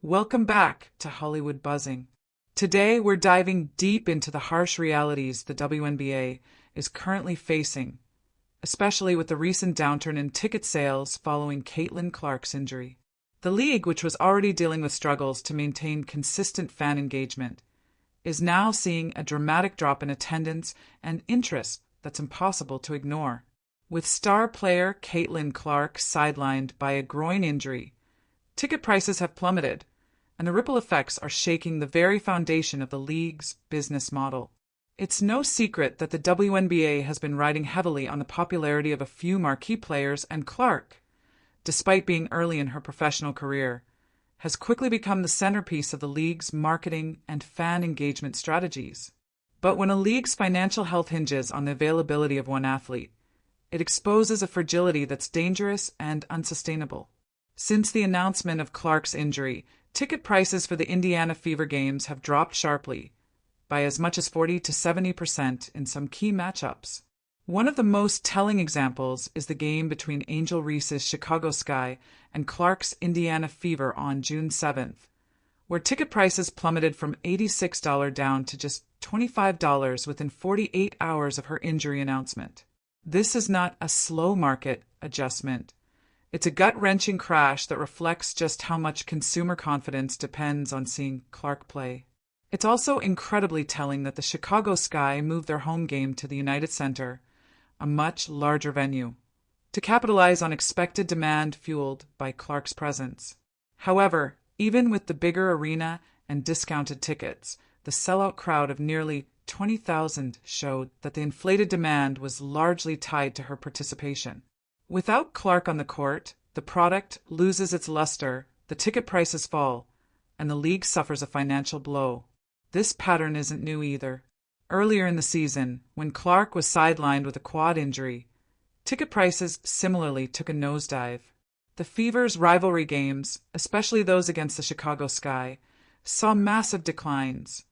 Welcome back to Hollywood Buzzing. Today we're diving deep into the harsh realities the WNBA is currently facing, especially with the recent downturn in ticket sales following Caitlinclark's injury. The league, which was already dealing with struggles to maintain consistent fan engagement, is now seeing a dramatic drop in attendance and interest that's impossible to ignore. With star player Caitlinclark sidelined by a groin injury, ticket prices have plummeted, and the ripple effects are shaking the very foundation of the league's business model. It's no secret that the WNBA has been riding heavily on the popularity of a few marquee players, and Clark, despite being early in her professional career, has quickly become the centerpiece of the league's marketing and fan engagement strategies. But when a league's financial health hinges on the availability of one athlete, it exposes a fragility that's dangerous and unsustainable. Since the announcement of Clark's injury, ticket prices for the Indiana Fever games have dropped sharply, by as much as 40 to 70% in some key matchups. One of the most telling examples is the game between Angel Reese's Chicago Sky and Clark's Indiana Fever on June 7th, where ticket prices plummeted from $86 down to just $25 within 48 hours of her injury announcement. This is not a slow market adjustment. It's a gut-wrenching crash that reflects just how much consumer confidence depends on seeing Clark play. It's also incredibly telling that the Chicago Sky moved their home game to the United Center, a much larger venue, to capitalize on expected demand fueled by Clark's presence. However, even with the bigger arena and discounted tickets, the sellout crowd of nearly 20,000 showed that the inflated demand was largely tied to her participation. Without Clark on the court, the product loses its luster, the ticket prices fall, and the league suffers a financial blow. This pattern isn't new either. Earlier in the season, when Clark was sidelined with a quad injury, ticket prices similarly took a nosedive. The Fever's rivalry games, especially those against the Chicago Sky, saw massive declines,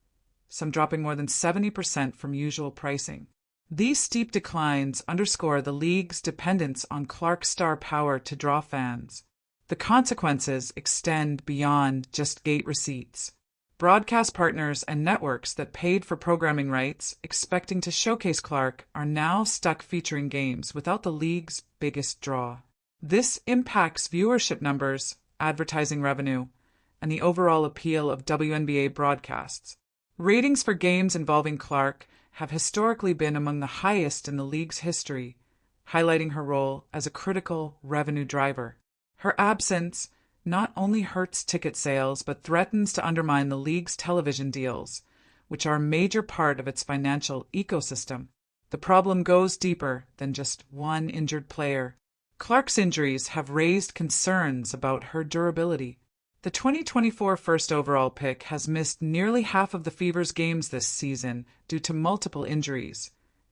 some dropping more than 70% from usual pricing. These steep declines underscore the league's dependence on Clark's star power to draw fans. The consequences extend beyond just gate receipts. Broadcast partners and networks that paid for programming rights, expecting to showcase Clark, are now stuck featuring games without the league's biggest draw. This impacts viewership numbers, advertising revenue, and the overall appeal of WNBA broadcasts. Ratings for games involving Clark have historically been among the highest in the league's history, highlighting her role as a critical revenue driver. Her absence not only hurts ticket sales but threatens to undermine the league's television deals, which are a major part of its financial ecosystem. The problem goes deeper than just one injured player. Clark's injuries have raised concerns about her durability. The 2024 first overall pick has missed nearly half of the Fever's games this season due to multiple injuries,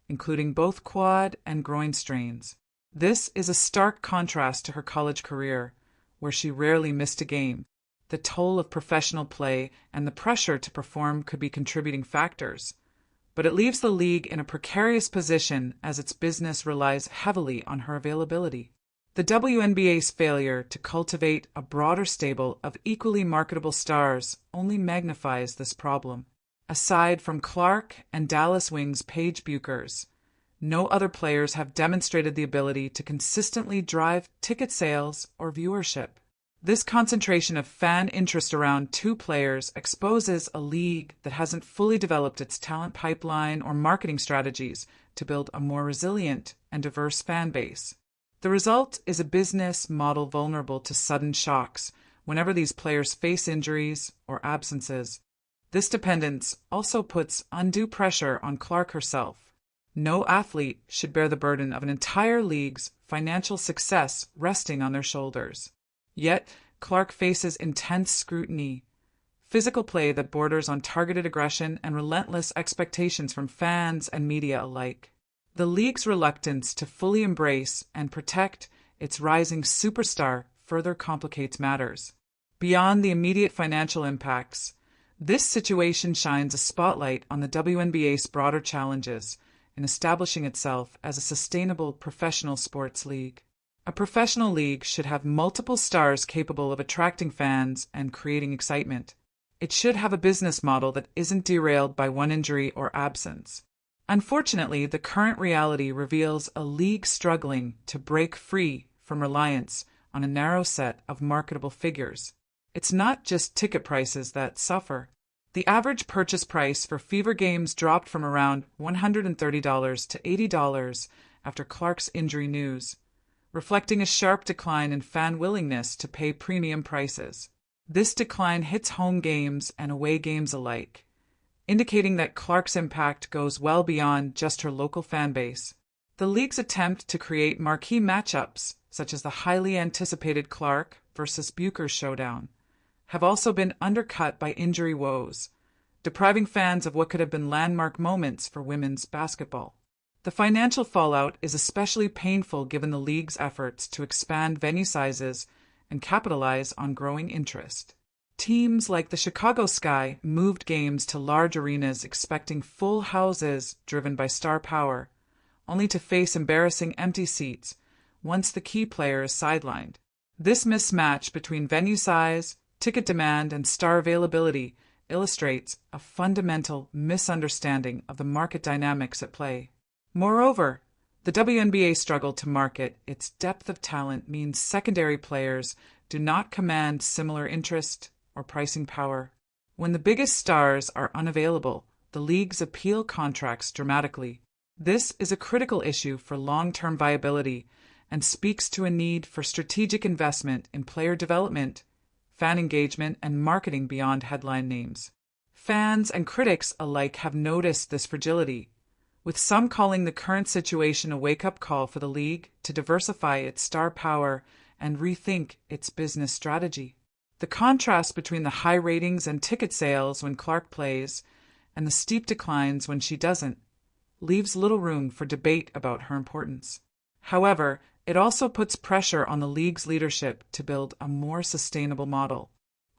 including both quad and groin strains. This is a stark contrast to her college career, where she rarely missed a game. The toll of professional play and the pressure to perform could be contributing factors, but it leaves the league in a precarious position as its business relies heavily on her availability. The WNBA's failure to cultivate a broader stable of equally marketable stars only magnifies this problem. Aside from Clark and Dallas Wings' Paige Buchers, no other players have demonstrated the ability to consistently drive ticket sales or viewership. This concentration of fan interest around two players exposes a league that hasn't fully developed its talent pipeline or marketing strategies to build a more resilient and diverse fan base. The result is a business model vulnerable to sudden shocks whenever these players face injuries or absences. This dependence also puts undue pressure on Clark herself. No athlete should bear the burden of an entire league's financial success resting on their shoulders. Yet, Clark faces intense scrutiny, physical play that borders on targeted aggression and relentless expectations from fans and media alike. The league's reluctance to fully embrace and protect its rising superstar further complicates matters. Beyond the immediate financial impacts, this situation shines a spotlight on the WNBA's broader challenges in establishing itself as a sustainable professional sports league. A professional league should have multiple stars capable of attracting fans and creating excitement. It should have a business model that isn't derailed by one injury or absence. Unfortunately, the current reality reveals a league struggling to break free from reliance on a narrow set of marketable figures. It's not just ticket prices that suffer. The average purchase price for Fever games dropped from around $130 to $80 after Clark's injury news, reflecting a sharp decline in fan willingness to pay premium prices. This decline hits home games and away games alike, indicating that Clark's impact goes well beyond just her local fan base. The league's attempt to create marquee matchups, such as the highly anticipated Clark versus Bucher's showdown, have also been undercut by injury woes, depriving fans of what could have been landmark moments for women's basketball. The financial fallout is especially painful given the league's efforts to expand venue sizes and capitalize on growing interest. Teams like the Chicago Sky moved games to large arenas expecting full houses driven by star power, only to face embarrassing empty seats once the key player is sidelined. This mismatch between venue size, ticket demand, and star availability illustrates a fundamental misunderstanding of the market dynamics at play. Moreover, the WNBA struggle to market its depth of talent means secondary players do not command similar interest or pricing power. When the biggest stars are unavailable, the league's appeal contracts dramatically. This is a critical issue for long-term viability and speaks to a need for strategic investment in player development, fan engagement, and marketing beyond headline names. Fans and critics alike have noticed this fragility, with some calling the current situation a wake-up call for the league to diversify its star power and rethink its business strategy. The contrast between the high ratings and ticket sales when Clark plays and the steep declines when she doesn't leaves little room for debate about her importance. However, it also puts pressure on the league's leadership to build a more sustainable model.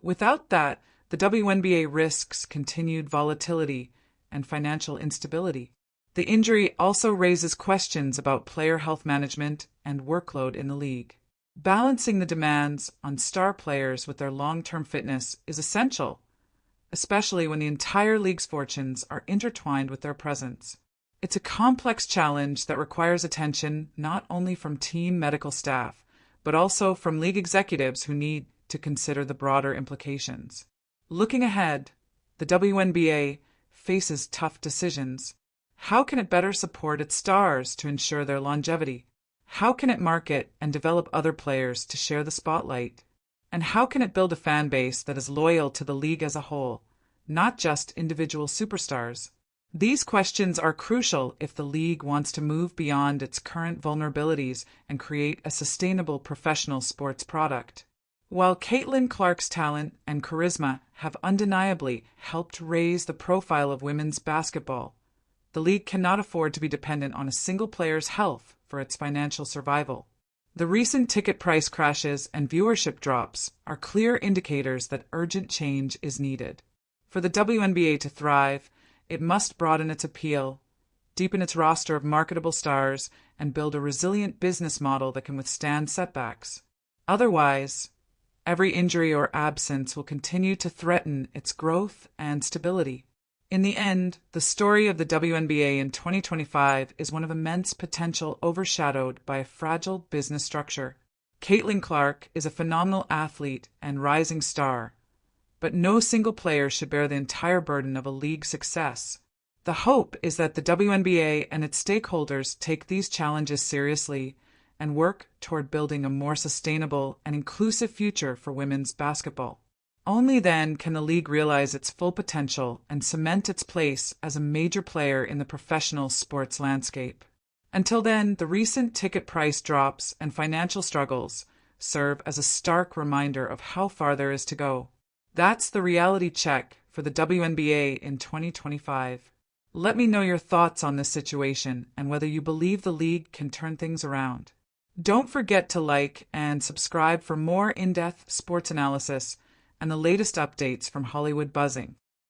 Without that, the WNBA risks continued volatility and financial instability. The injury also raises questions about player health management and workload in the league. Balancing the demands on star players with their long-term fitness is essential, especially when the entire league's fortunes are intertwined with their presence. It's a complex challenge that requires attention not only from team medical staff, but also from league executives who need to consider the broader implications. Looking ahead, the WNBA faces tough decisions. How can it better support its stars to ensure their longevity? How can it market and develop other players to share the spotlight? And how can it build a fan base that is loyal to the league as a whole, not just individual superstars? These questions are crucial if the league wants to move beyond its current vulnerabilities and create a sustainable professional sports product. While Caitlinclark's talent and charisma have undeniably helped raise the profile of women's basketball, the league cannot afford to be dependent on a single player's health for its financial survival. The recent ticket price crashes and viewership drops are clear indicators that urgent change is needed. For the WNBA to thrive, it must broaden its appeal, deepen its roster of marketable stars, and build a resilient business model that can withstand setbacks. Otherwise, every injury or absence will continue to threaten its growth and stability. In the end, the story of the WNBA in 2025 is one of immense potential overshadowed by a fragile business structure. Caitlin is a phenomenal athlete and rising star, but no single player should bear the entire burden of a league's success. The hope is that the WNBA and its stakeholders take these challenges seriously and work toward building a more sustainable and inclusive future for women's basketball. Only then can the league realize its full potential and cement its place as a major player in the professional sports landscape. Until then, the recent ticket price drops and financial struggles serve as a stark reminder of how far there is to go. That's the reality check for the WNBA in 2025. Let me know your thoughts on this situation and whether you believe the league can turn things around. Don't forget to like and subscribe for more in-depth sports analysis and the latest updates from Hollywood Buzzing.